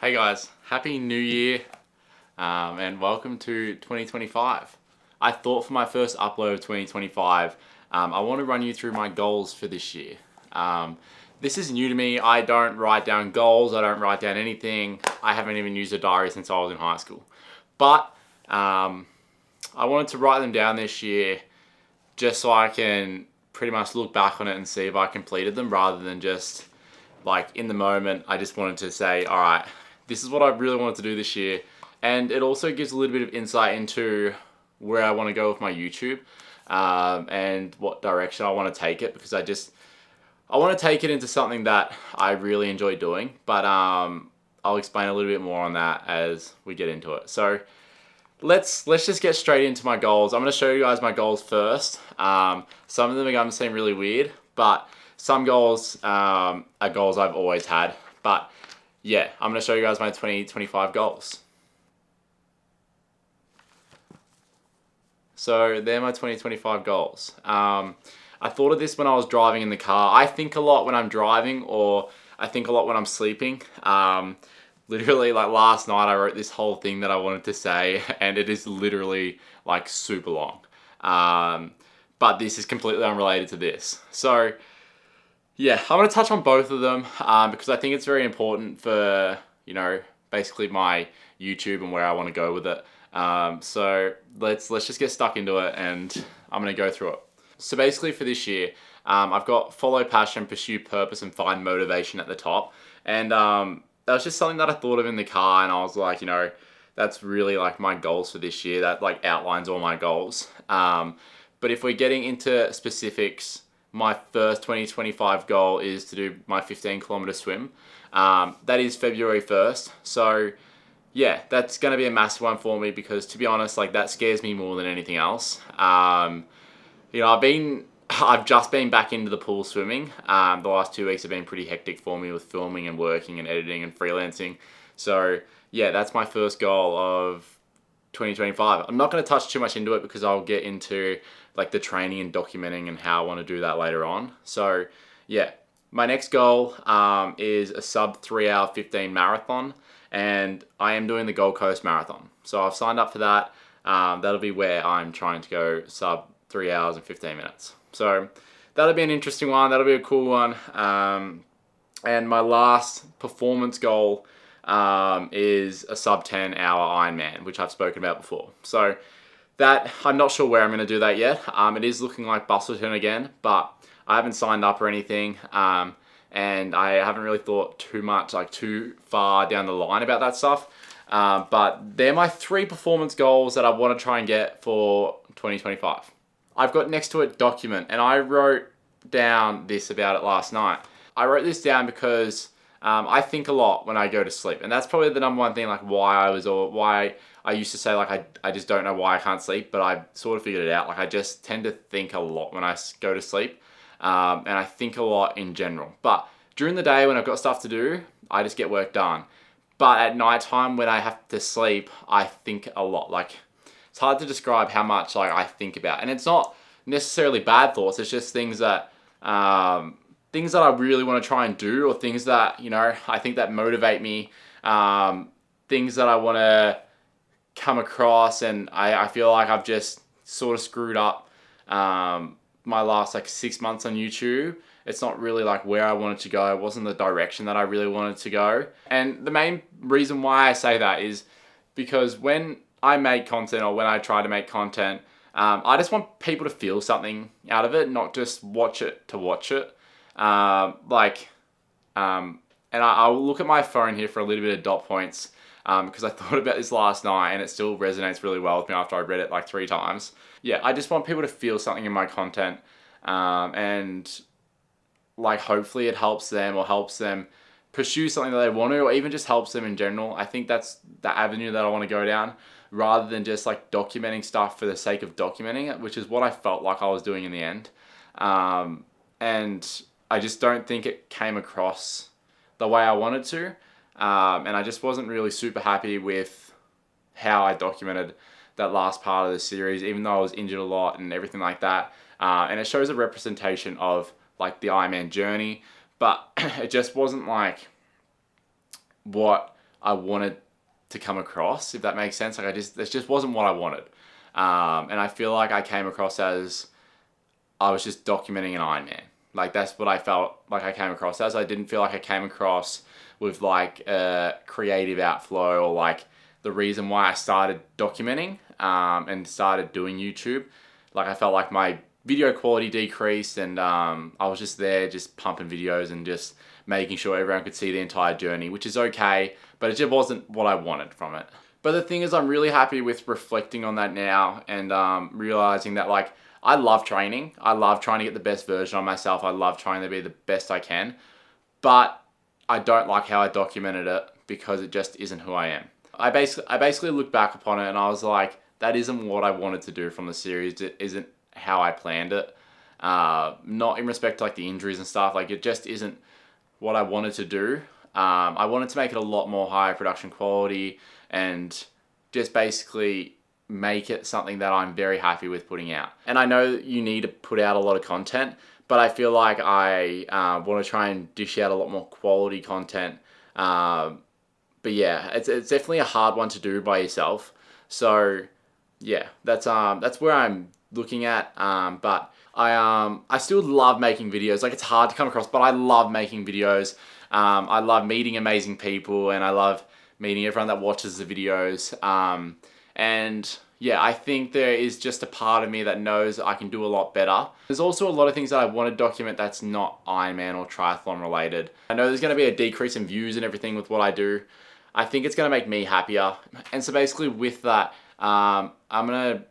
Hey guys, Happy New Year and welcome to 2025. I thought for my first upload of 2025, I want to run you through my goals for this year. This is new to me. I don't write down goals, I don't write down anything. I haven't even used a diary since I was in high school. But I wanted to write them down this year just so I can pretty much look back on it and see if I completed them rather than just like in the moment. I just wanted to say, all right, this is what I really wanted to do this year. And it also gives a little bit of insight into where I want to go with my YouTube and what direction I want to take it, because I want to take it into something that I really enjoy doing. But I'll explain a little bit more on that as we get into it. So let's just get straight into my goals. I'm going to show you guys my goals first. Some of them are going to seem really weird, but some goals are goals I've always had. But yeah, I'm going to show you guys my 2025 goals. So they're my 2025 goals. I thought of this when I was driving in the car. I think a lot when I'm driving, or I think a lot when I'm sleeping. Literally, like last night, I wrote this whole thing that I wanted to say, and it is literally like super long. But this is completely unrelated to this. So yeah, I'm going to touch on both of them because I think it's very important for, basically my YouTube and where I want to go with it. So let's just get stuck into it, and I'm going to go through it. So basically for this year, I've got follow passion, pursue purpose, and find motivation at the top. And that was just something that I thought of in the car, and I was like, that's really like my goals for this year. That like outlines all my goals. But if we're getting into specifics, my first 2025 goal is to do my 15-kilometer swim. That is February 1st. So yeah, that's going to be a massive one for me because, to be honest, like that scares me more than anything else. I've just been back into the pool swimming. The last 2 weeks have been pretty hectic for me with filming and working and editing and freelancing. So yeah, that's my first goal of 2025. I'm not going to touch too much into it because I'll get into like the training and documenting and how I want to do that later on. So yeah, my next goal is a sub 3 hour 15 marathon, and I am doing the Gold Coast Marathon. So I've signed up for that. That'll be where I'm trying to go sub 3 hours and 15 minutes. So that'll be an interesting one. That'll be a cool one. And my last performance goal is a sub 10 hour Ironman, which I've spoken about before. So that, I'm not sure where I'm going to do that yet. It is looking like Bustleton again, but I haven't signed up or anything. And I haven't really thought too much, like too far down the line about that stuff. But they're my 3 performance goals that I want to try and get for 2025. I've got next to it document, and I wrote down this about it last night. I wrote this down because I think a lot when I go to sleep, and that's probably the number one thing, like why I used to say like I just don't know why I can't sleep, but I sort of figured it out. Like I just tend to think a lot when I go to sleep, and I think a lot in general. But during the day when I've got stuff to do, I just get work done. But at nighttime when I have to sleep, I think a lot. Like it's hard to describe how much like I think about, and it's not necessarily bad thoughts. It's just things that I really want to try and do, or things that I think that motivate me. Things that I want to come across, and I feel like I've just sort of screwed up my last like 6 months on YouTube. It's not really like where I wanted to go. It wasn't the direction that I really wanted to go. And the main reason why I say that is because when I make content, or when I try to make content, I just want people to feel something out of it, not just watch it to watch it. And I'll look at my phone here for a little bit of dot points because I thought about this last night and it still resonates really well with me after I read it like 3 times. Yeah, I just want people to feel something in my content, and like hopefully it helps them or helps them pursue something that they want to, or even just helps them in general. I think that's the avenue that I want to go down, rather than just like documenting stuff for the sake of documenting it, which is what I felt like I was doing in the end. And I just don't think it came across the way I wanted to. And I just wasn't really super happy with how I documented that last part of the series, even though I was injured a lot and everything like that. And it shows a representation of like the Ironman journey, but it just wasn't like what I wanted to come across, if that makes sense. Like this just wasn't what I wanted. And I feel like I came across as I was just documenting an Ironman. Like that's what I felt like I came across as. I didn't feel like I came across with like a creative outflow or like the reason why I started documenting and started doing YouTube. Like I felt like my video quality decreased, and I was just there just pumping videos and just making sure everyone could see the entire journey, which is okay, but it just wasn't what I wanted from it. But the thing is, I'm really happy with reflecting on that now and realizing that like I love training. I love trying to get the best version of myself. I love trying to be the best I can, but I don't like how I documented it because it just isn't who I am. I basically looked back upon it and I was like, that isn't what I wanted to do from the series. It isn't how I planned it. Not in respect to like the injuries and stuff. Like it just isn't what I wanted to do. I wanted to make it a lot more high production quality and just basically make it something that I'm very happy with putting out. And I know you need to put out a lot of content, but I feel like I want to try and dish out a lot more quality content. But yeah, it's definitely a hard one to do by yourself. So yeah, that's where I'm looking at. But I still love making videos. Like it's hard to come across, but I love making videos. I love meeting amazing people, and I love meeting everyone that watches the videos. And yeah, I think there is just a part of me that knows I can do a lot better. There's also a lot of things that I want to document that's not Ironman or triathlon related. I know there's going to be a decrease in views and everything with what I do. I think it's going to make me happier. And so basically with that, I'm going to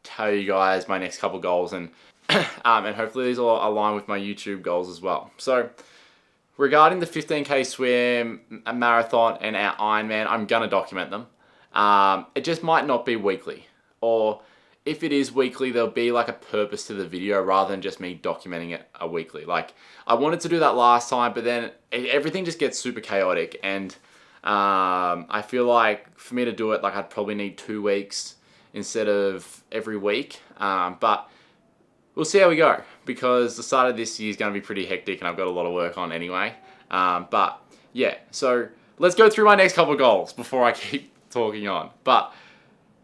tell you guys my next couple goals, and and hopefully these will align with my YouTube goals as well. So regarding the 15K swim, a marathon, and our Ironman, I'm going to document them. It just might not be weekly, or if it is weekly, there'll be like a purpose to the video rather than just me documenting it a weekly. Like I wanted to do that last time, but then everything just gets super chaotic, and I feel like for me to do it, like I'd probably need 2 weeks instead of every week. But we'll see how we go, because the start of this year is going to be pretty hectic and I've got a lot of work on anyway. But yeah, so let's go through my next couple of goals before I keep talking on. But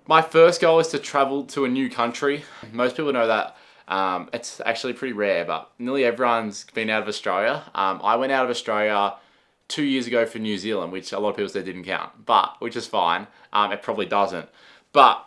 my first goal is to travel to a new country. Most people know that it's actually pretty rare, but nearly everyone's been out of Australia. I went out of Australia 2 years ago for New Zealand, which a lot of people said didn't count, but which is fine. It probably doesn't. But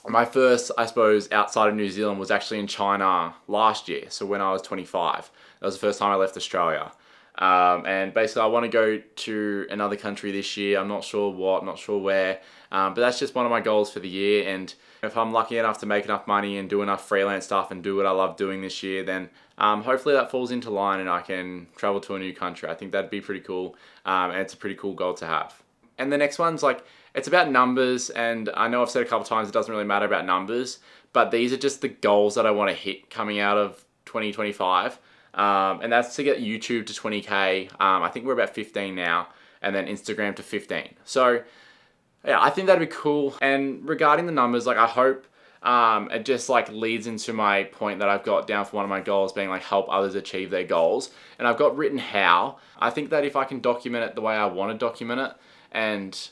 my first, I suppose, outside of New Zealand was actually in China last year. So when I was 25, that was the first time I left Australia. And basically I want to go to another country this year. I'm not sure what, not sure where, but that's just one of my goals for the year. And if I'm lucky enough to make enough money and do enough freelance stuff and do what I love doing this year, then hopefully that falls into line and I can travel to a new country. I think that'd be pretty cool, and it's a pretty cool goal to have. And the next one's like, it's about numbers, and I know I've said a couple times it doesn't really matter about numbers, but these are just the goals that I want to hit coming out of 2025. And that's to get YouTube to 20K. I think we're about 15 now, and then Instagram to 15. So yeah, I think that'd be cool. And regarding the numbers, like I hope it just like leads into my point that I've got down for one of my goals being like help others achieve their goals. And I've got written how. I think that if I can document it the way I want to document it, and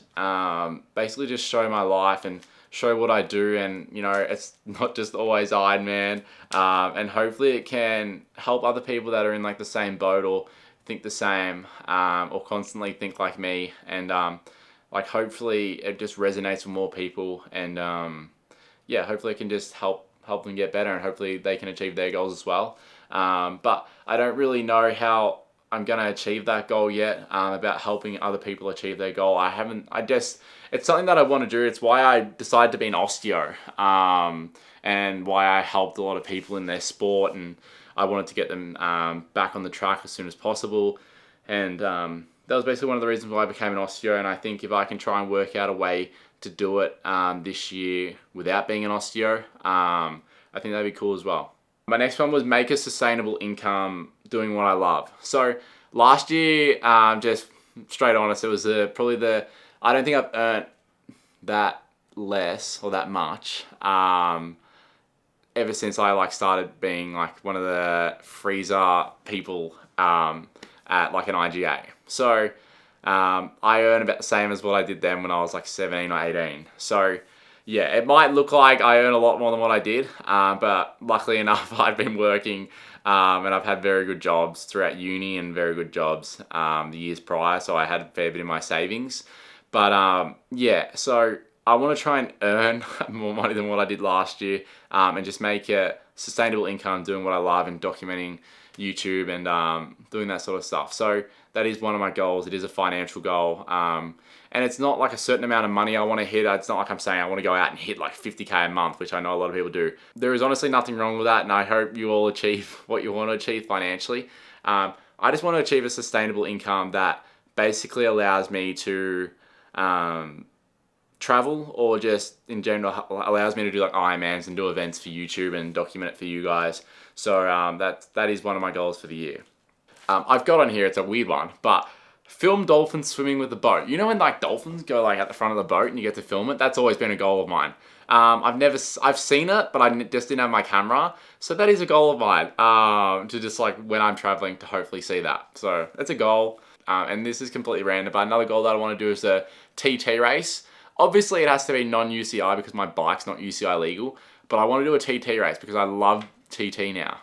basically just show my life and show what I do, and you know, it's not just always Ironman, and hopefully it can help other people that are in like the same boat or think the same, or constantly think like me, and like hopefully it just resonates with more people, and yeah, hopefully it can just help them get better, and hopefully they can achieve their goals as well. But I don't really know how I'm going to achieve that goal yet, about helping other people achieve their goal. It's something that I want to do. It's why I decided to be an osteo, and why I helped a lot of people in their sport, and I wanted to get them back on the track as soon as possible. And that was basically one of the reasons why I became an osteo, and I think if I can try and work out a way to do it this year without being an osteo, I think that'd be cool as well. My next one was make a sustainable income doing what I love. So last year, just straight honest, it was probably I don't think I've earned that less or that much ever since I like started being like one of the freezer people at like an IGA. So I earn about the same as what I did then when I was like 17 or 18. So yeah, it might look like I earn a lot more than what I did, but luckily enough, I've been working and I've had very good jobs throughout uni and very good jobs the years prior, so I had a fair bit in my savings. But yeah, so I want to try and earn more money than what I did last year, and just make a sustainable income doing what I love and documenting YouTube and doing that sort of stuff. So that is one of my goals. It is a financial goal. And it's not like a certain amount of money I want to hit. It's not like I'm saying I want to go out and hit like 50K a month, which I know a lot of people do. There is honestly nothing wrong with that, and I hope you all achieve what you want to achieve financially. I just want to achieve a sustainable income that basically allows me to travel, or just in general allows me to do like Ironmans and do events for YouTube and document it for you guys. So that is one of my goals for the year. I've got on here, it's a weird one, but film dolphins swimming with the boat. You know when like dolphins go like at the front of the boat and you get to film it? That's always been a goal of mine. I've seen it, but I just didn't have my camera. So that is a goal of mine, to just like when I'm traveling to hopefully see that. So that's a goal. And this is completely random, but another goal that I want to do is a TT race. Obviously it has to be non-UCI because my bike's not UCI legal, but I want to do a TT race because I love TT now.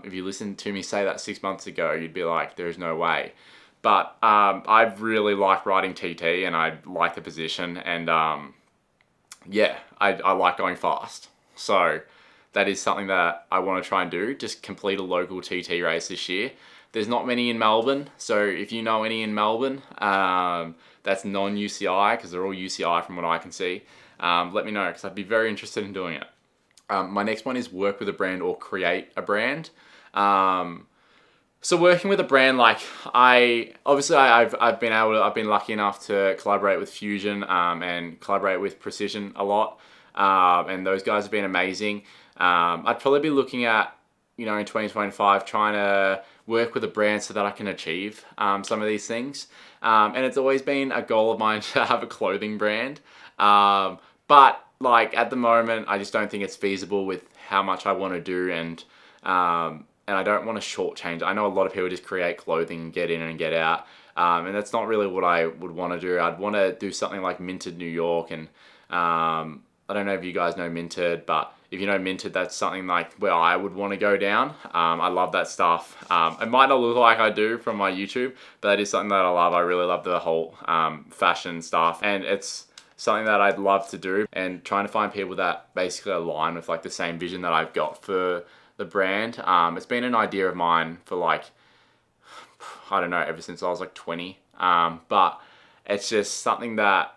If you listened to me say that 6 months ago, you'd be like, there's no way. But I really like riding TT, and I like the position, and yeah, I like going fast. So that is something that I want to try and do, just complete a local TT race this year. There's not many in Melbourne, so if you know any in Melbourne, that's non-UCI, because they're all UCI from what I can see, let me know, because I'd be very interested in doing it. My next one is work with a brand or create a brand. So working with a brand, like I've been lucky enough to collaborate with Fusion and collaborate with Precision a lot, and those guys have been amazing. I'd probably be looking at, in 2025, trying to work with a brand so that I can achieve some of these things. And it's always been a goal of mine to have a clothing brand, but like at the moment, I just don't think it's feasible with how much I want to do, and I don't want to shortchange. I know a lot of people just create clothing and get in and get out, and that's not really what I would want to do. I'd want to do something like Minted New York, and I don't know if you guys know Minted, but if you know Minted, that's something like where I would want to go down. I love that stuff. It might not look like I do from my YouTube, but that is something that I love. I really love the whole fashion stuff, and it's something that I'd love to do, and trying to find people that basically align with like the same vision that I've got for the brand. It's been an idea of mine for like, I don't know, ever since I was like 20. But it's just something that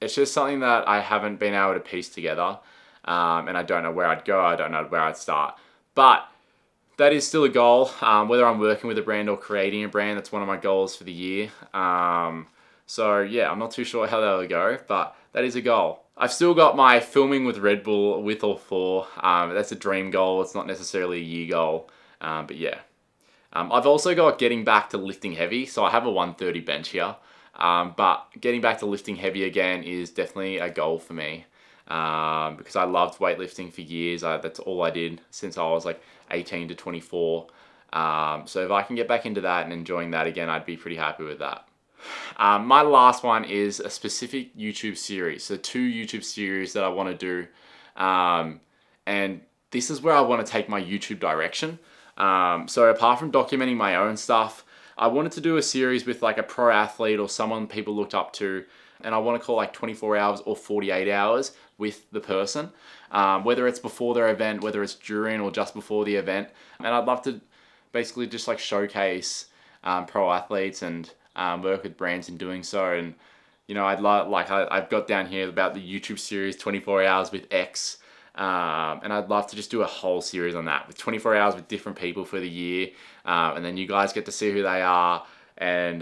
I haven't been able to piece together. And I don't know where I'd go. I don't know where I'd start. But that is still a goal. Whether I'm working with a brand or creating a brand, that's one of my goals for the year. So yeah, I'm not too sure how that'll go, but that is a goal. I've still got my filming with Redbull with or for. That's a dream goal. It's not necessarily a year goal, but yeah. I've also got getting back to lifting heavy. So I have a 130 bench here, but getting back to lifting heavy again is definitely a goal for me, because I loved weightlifting for years. That's all I did since I was like 18 to 24. So if I can get back into that and enjoying that again, I'd be pretty happy with that. My last one is a specific YouTube series. So 2 YouTube series that I want to do. And this is where I want to take my YouTube direction. So apart from documenting my own stuff, I wanted to do a series with like a pro athlete or someone people looked up to. And I want to call like 24 hours or 48 hours with the person. Whether it's before their event, whether it's during or just before the event. And I'd love to basically just like showcase pro athletes and work with brands in doing so. And I'd I've got down here about the YouTube series 24 hours with X, and I'd love to just do a whole series on that with 24 hours with different people for the year, and then you guys get to see who they are, and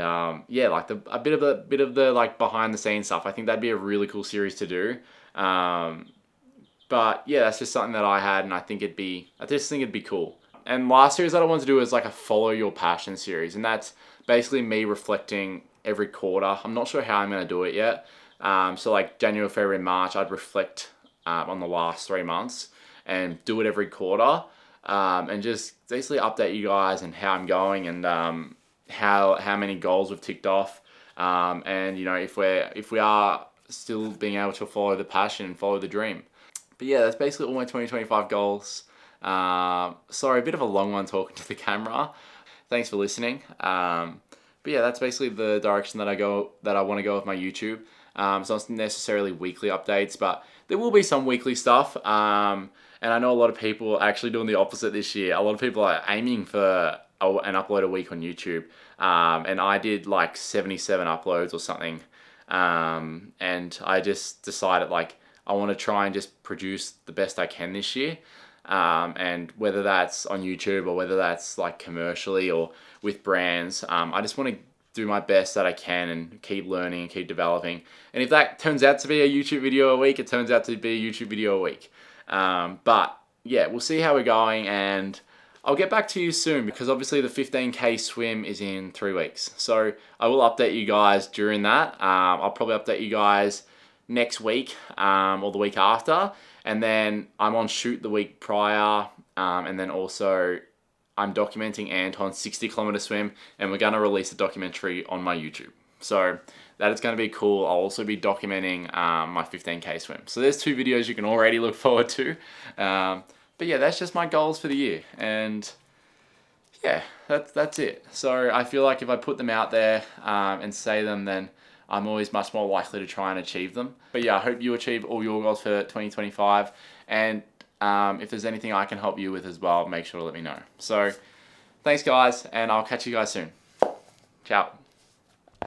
yeah, like a bit of the like behind the scenes stuff. I think that'd be a really cool series to do. But yeah, that's just something that I had, and I just think it'd be cool. And last series that I wanted to do is like a follow your passion series, and that's basically me reflecting every quarter. I'm not sure how I'm going to do it yet. So like January, February, March, I'd reflect on the last 3 months and do it every quarter, and just basically update you guys and how I'm going and how many goals we've ticked off, and you know, if we are still being able to follow the passion and follow the dream. But yeah, that's basically all my 2025 goals. Sorry, a bit of a long one talking to the camera. Thanks for listening. But yeah, that's basically the direction that I want to go with my YouTube. So it's not necessarily weekly updates, but there will be some weekly stuff. And I know a lot of people are actually doing the opposite this year. A lot of people are aiming for an upload a week on YouTube. And I did like 77 uploads or something. And I just decided like I want to try and just produce the best I can this year. And whether that's on YouTube or whether that's like commercially or with brands, I just want to do my best that I can and keep learning and keep developing. And if that turns out to be a YouTube video a week, it turns out to be a YouTube video a week. But yeah, we'll see how we're going, and I'll get back to you soon because obviously the 15K swim is in 3 weeks. So I will update you guys during that. I'll probably update you guys next week or the week after. And then I'm on shoot the week prior. And then also I'm documenting Anton's 60-kilometer swim, and we're going to release a documentary on my YouTube. So that is going to be cool. I'll also be documenting my 15K swim. So there's 2 videos you can already look forward to. But yeah, that's just my goals for the year. And yeah, that's it. So I feel like if I put them out there and say them, then I'm always much more likely to try and achieve them. But yeah, I hope you achieve all your goals for 2025. And if there's anything I can help you with as well, make sure to let me know. So thanks guys, and I'll catch you guys soon. Ciao.